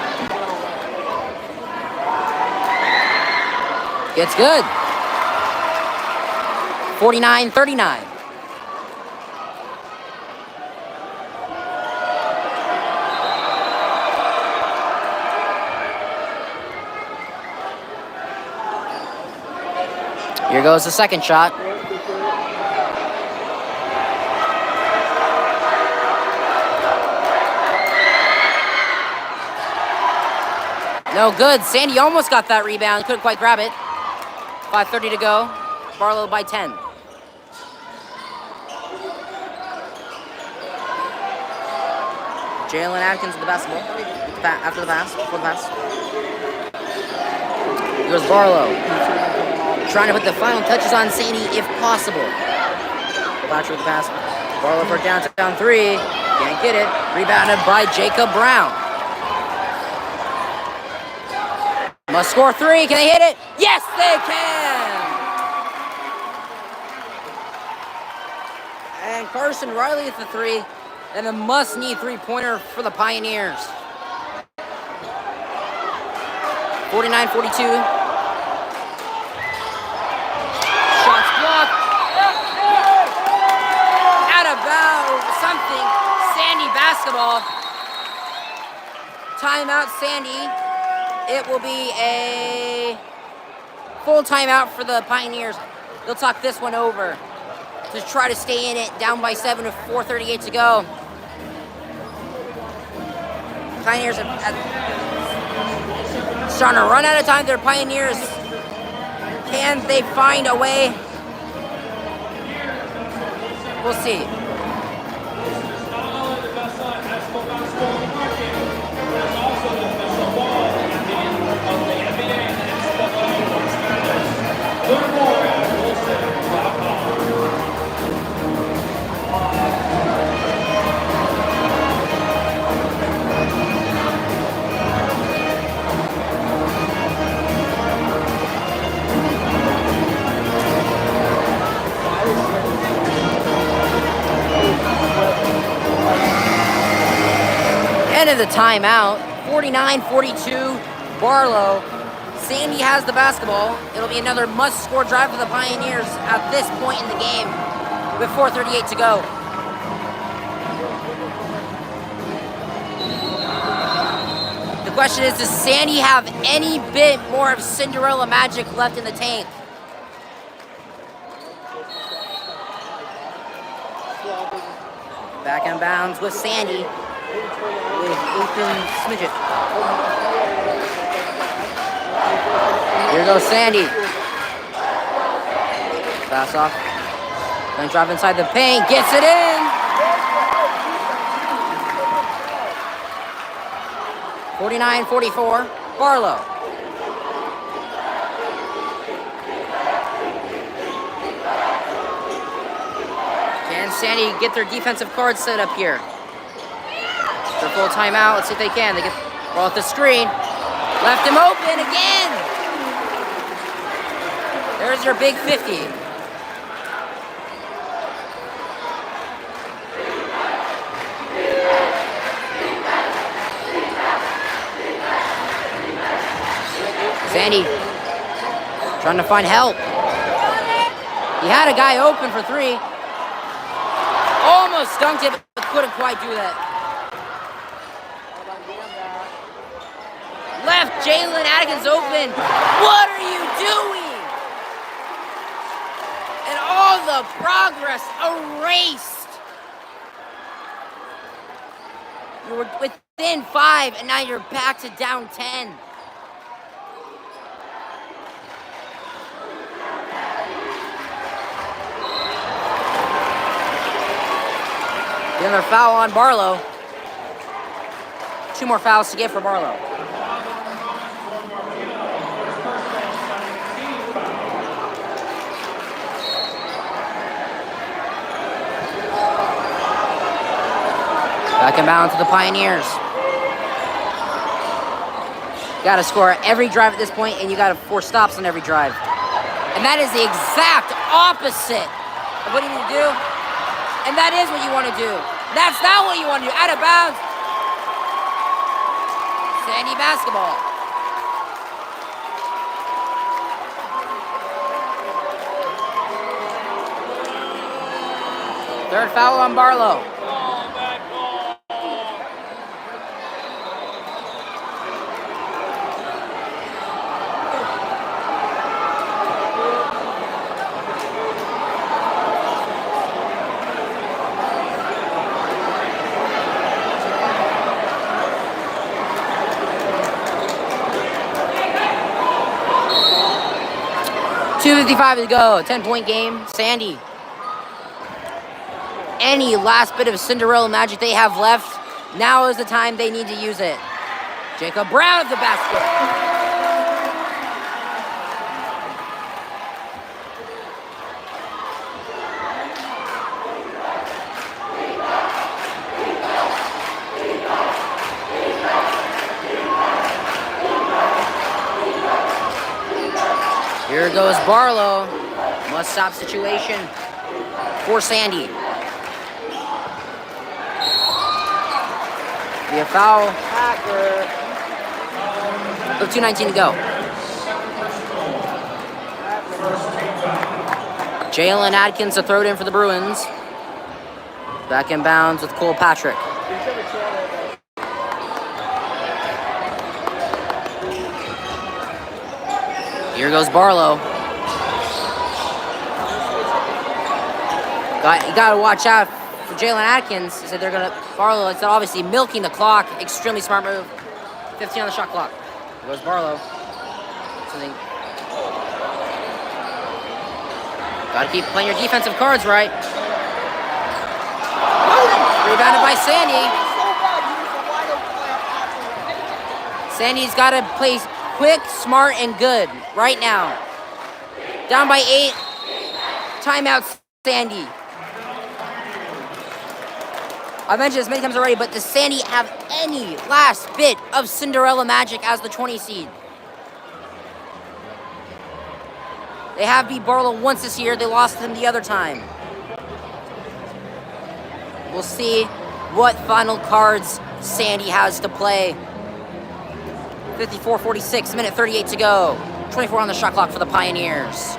Gets good. 49-39. Here goes the second shot. No good. Sandy almost got that rebound. Couldn't quite grab it. 5:30 to go. Barlow by 10. Jalen Atkins with the basketball. After the pass. Before the pass. Here goes Barlow. Trying to put the final touches on Sandy if possible. Blatcher with the pass. Barlow for downtown three. Can't get it. Rebounded by Jacob Brown. Must score three. Can they hit it? Yes, they can! And Carson Riley with the three. And a must-need three-pointer for the Pioneers. 49-42. Shots blocked. Out of bounds. Something. Sandy basketball. Timeout, Sandy. It will be a full timeout for the Pioneers. They'll talk this one over to try to stay in it. Down by 7 with 4:38 to go. Pioneers are starting to run out of time. They're Pioneers. Can they find a way? We'll see. End of the timeout. 49-42. Barlow. Sandy has the basketball. It'll be another must-score drive for the Pioneers at this point in the game with 4:38 to go. The question is, does Sandy have any bit more of Cinderella magic left in the tank? Back in bounds with Sandy. With Ethan Smidget. Here goes Sandy. Pass off. Then drive inside the paint. Gets it in. 49-44. Barlow. Can Sandy get their defensive cards set up here? Their full timeout. Let's see if they can. They get ball at the screen. Left him open again. There's their big 50. Sandy trying to find help. He had a guy open for three. Almost dunked it, but couldn't quite do that. Left Jalen Atkins open. What are you doing? And all the progress erased. You were within 5, and now you're back to down 10. Another foul on Barlow. 2 more fouls to get for Barlow. Back in bounds to the Pioneers. Got to score every drive at this point, and you got to force stops on every drive. And that is the exact opposite of what you need to do. And that is what you want to do. That's not what you want to do. Out of bounds. Sandy basketball. Third foul on Barlow. .255 to go, 10-point game. Sandy. Any last bit of Cinderella magic they have left, now is the time they need to use it. Jacob Brown at the basket. Here goes Barlow. Must-stop situation for Sandy. Be a foul. With 2:19 to go. Jalen Adkins to throw it in for the Bruins. Back in bounds with Cole Patrick. Here goes Barlow. You gotta watch out for Jalen Atkins. He said they're gonna Barlow. It's obviously milking the clock. Extremely smart move. 15 on the shot clock. Here goes Barlow. Something. Gotta keep playing your defensive cards right. Rebounded by Sandy. Sandy's gotta play quick, smart, and good right now. Down by 8. Timeout, Sandy. I've mentioned this many times already, but does Sandy have any last bit of Cinderella magic as the 20 seed? They have beat Barlow once this year. They lost them the other time. We'll see what final cards Sandy has to play. 54-46, minute 38 to go. 24 on the shot clock for the Pioneers.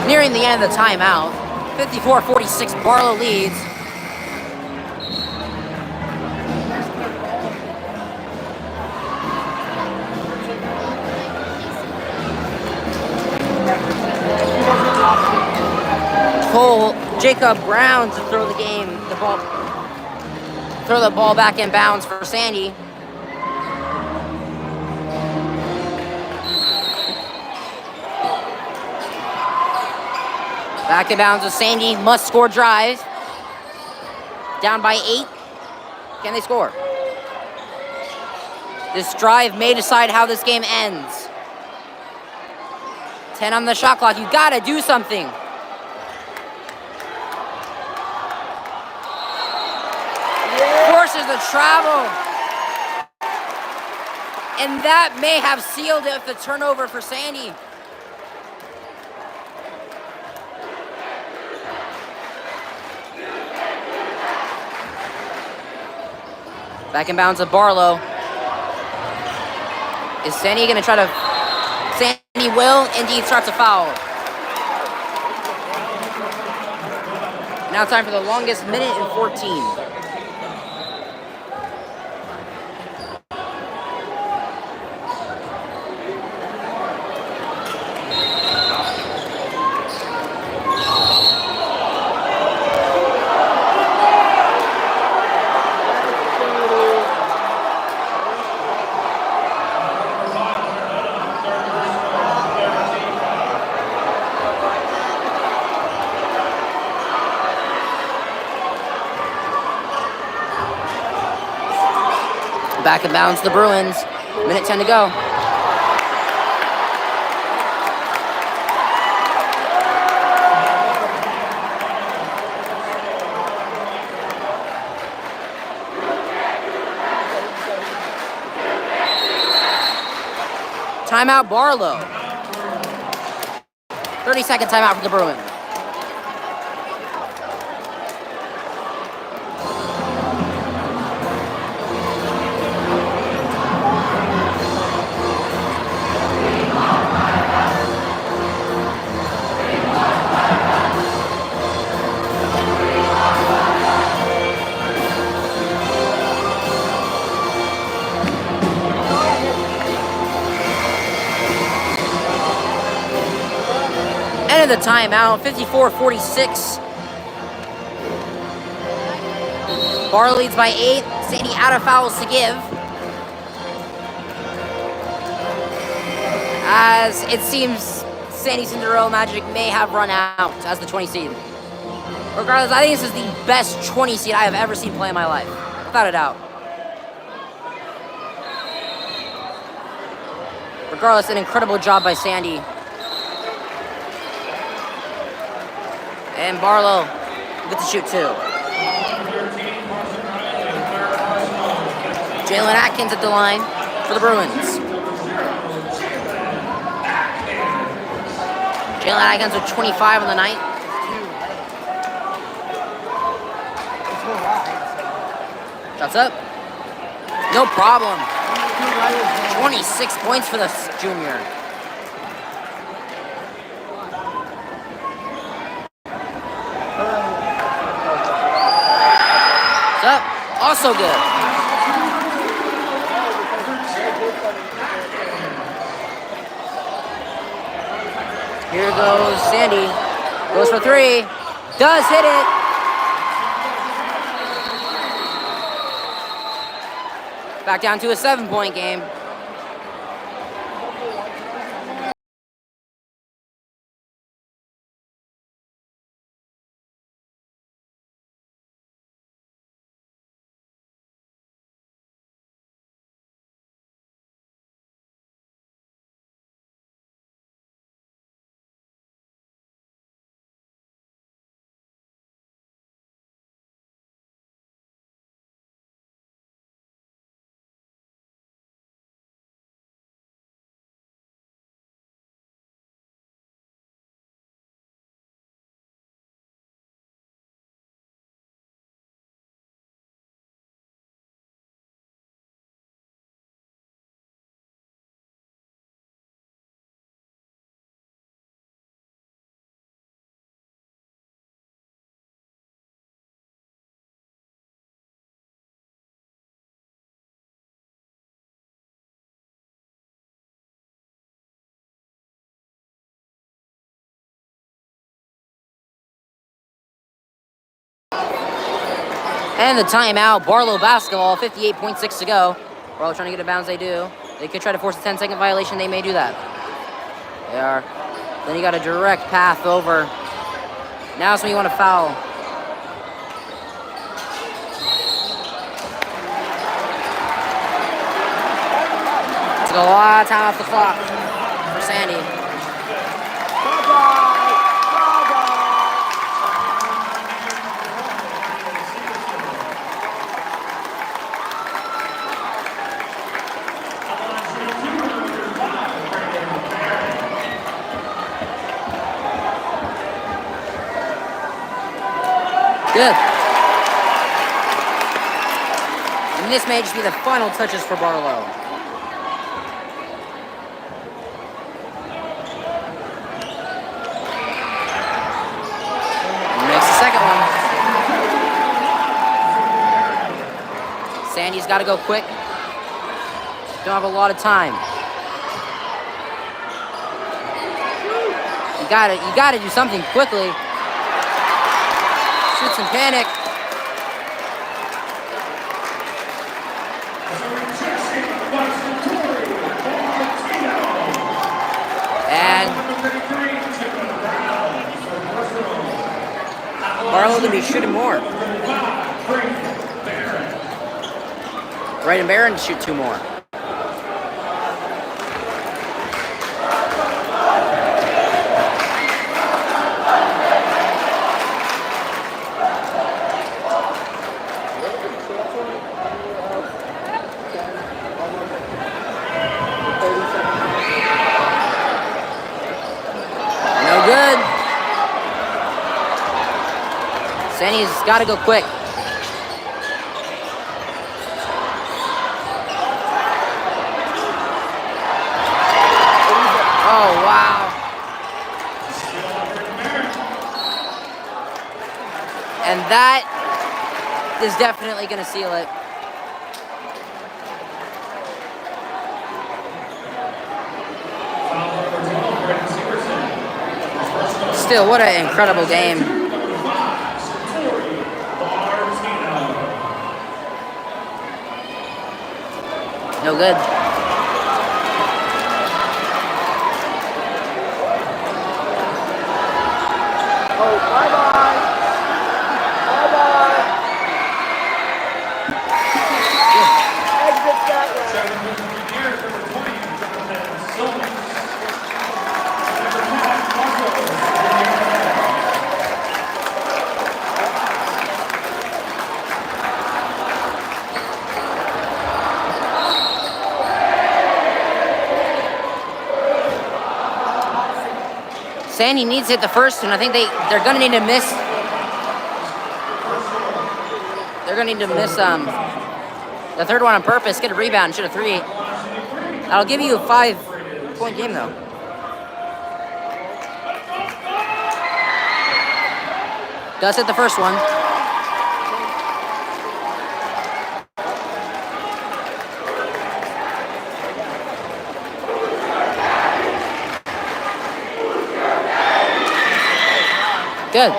Nearing the end of the timeout, 54-46, Barlow leads. Jacob Brown to throw the ball back in bounds for Sandy. Back in bounds with Sandy. Must score drive. Down by 8. Can they score? This drive may decide how this game ends. 10 on the shot clock. You gotta do something. Forces the travel. And that may have sealed it with the turnover for Sandy. Back in bounds with Barlow. Is Sandy going to try to... Sandy will indeed starts a foul. Now time for the longest minute and 14. Back in bounds, the Bruins. Minute 10 to go. Timeout, Barlow. 30-second timeout for the Bruins. End of the timeout, 54-46. Barlow leads by 8. Sandy out of fouls to give. As it seems Sandy Cinderella Magic may have run out as the 20 seed. Regardless, I think this is the best 20 seed I have ever seen play in my life. Without a doubt. Regardless, an incredible job by Sandy. And Barlow gets to shoot 2. Jalen Atkins at the line for the Bruins. Jalen Atkins with 25 on the night. Shots up. No problem. 26 points for the junior. Up, also good. Here goes Sandy. Goes for 3. Does hit it. Back down to a 7-point game. And the timeout, Barlow basketball, 58.6 to go. Barlow trying to get a bounce, they do. They could try to force a 10-second violation, they may do that. They are. Then you got a direct path over. Now is when you want to foul. Took a lot of time off the clock for Sandy. Good. And this may just be the final touches for Barlow. Makes the second one. Sandy's got to go quick. Don't have a lot of time. You gotta do something quickly. Shoots in panic. And Barlow gonna be shooting more. Right, and Barron to shoot 2 more. Sandy's got to go quick. Oh, wow. And that is definitely going to seal it. Still, what an incredible game. No good. Oh, bye-bye. Bye-bye. Exit that way. Sandy needs to hit the first, and I think they're gonna need to miss. They're gonna need to miss the third one on purpose. Get a rebound, shoot a 3. That'll give you a 5-point game though. Does hit the first one. Good.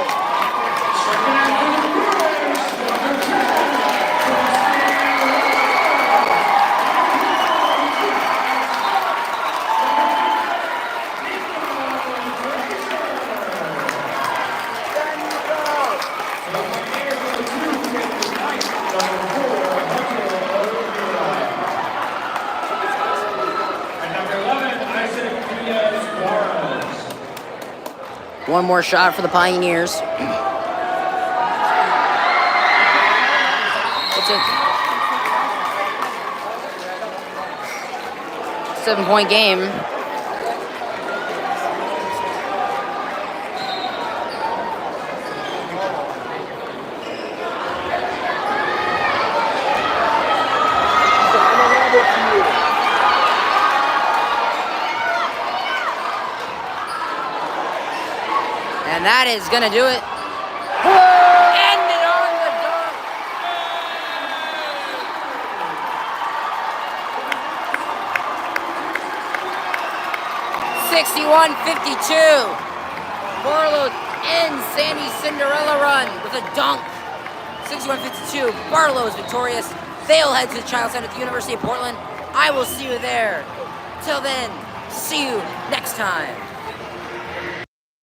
One more shot for the Pioneers. What's it? 7-point game. And that is gonna do it. End it on the dunk. 61-52. Barlow ends Sandy's Cinderella run with a dunk. 61-52. Barlow is victorious. They'll head to the Child Center at the University of Portland. I will see you there. Till then, see you next time.